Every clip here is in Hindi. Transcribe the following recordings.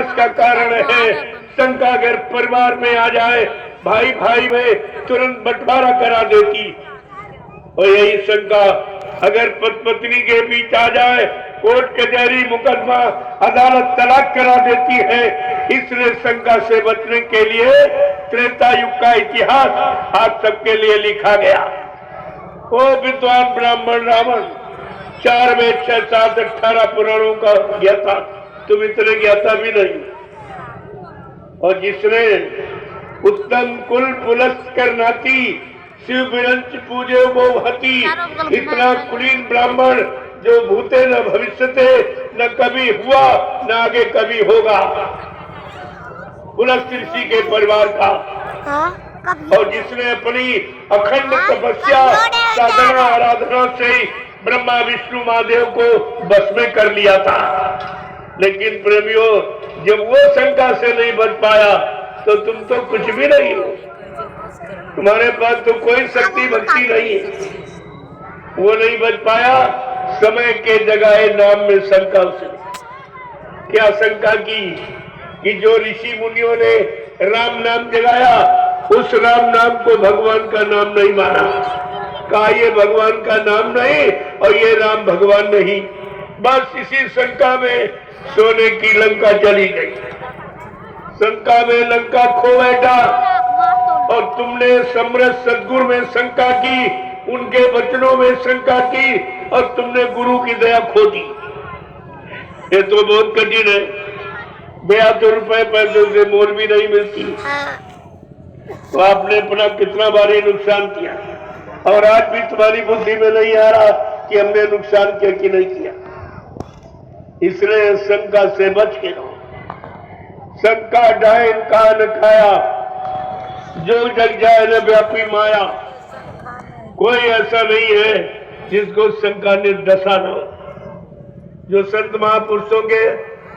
विनाश का कारण है। शंका अगर परिवार में आ जाए, भाई भाई में तुरंत बंटवारा करा देती। और यही शंका अगर पत्नी के बीच आ जाए, कोर्ट कचहरी मुकदमा अदालत तलाक करा देती है। इसलिए शंका से बचने के लिए त्रेता युग का इतिहास आप सबके लिए लिखा गया। वो विद्वान ब्राह्मण रावण 4 वेद 6 7 18 पुराणों का ज्ञाता, तुम इतने ज्ञाता भी नहीं। और जिसने उत्तम कुल पुलस्कर नाती शिव विरंच पूजे वो हती, इतना कुलीन ब्राह्मण जो भूते न भविष्यते, न कभी हुआ न आगे कभी होगा, पुलस्त ऋषि के परिवार का। और जिसने अपनी अखंड तपस्या साधना आराधना से ब्रह्मा विष्णु महादेव को बस में कर लिया था। लेकिन प्रेमियों, जब वो शंका से नहीं बच पाया तो तुम तो कुछ भी नहीं हो, तुम्हारे पास तो कोई शक्ति भक्ति नहीं है। वो नहीं बच पाया, समय के जगह नाम में शंका से क्या शंका की कि जो ऋषि मुनियों ने राम नाम जगाया, उस राम नाम को भगवान का नाम नहीं माना। कहा ये भगवान का नाम नहीं और ये राम भगवान नहीं। बस इसी शंका में सोने की लंका चली गई। शंका में लंका खो बैठा। और तुमने समरस सदगुरु में शंका की, उनके वचनों में शंका की, और तुमने गुरु की दया खो दी। ये तो बहुत कठिन है। बेया तो रुपए पैसे से मोल भी नहीं मिलती। तो आपने अपना कितना बारी नुकसान किया, और आज भी तुम्हारी बुद्धि में नहीं आ रहा कि हमने नुकसान किया कि नहीं किया। इसलिए शंका से बच के रहो। शंका डायन कान खाया, जो जग जाए न व्यापी माया। कोई ऐसा नहीं है जिसको शंका निर्दशा न हो। जो संत महापुरुषों के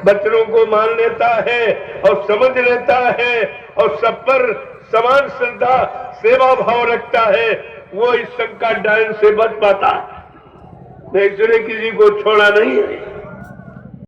वचनों को मान लेता है और समझ लेता है और सब पर समान श्रद्धा सेवा भाव रखता है, वो इस शंका डायन से बच पाता है। मैं इसलिए किसी को छोड़ा नहीं है।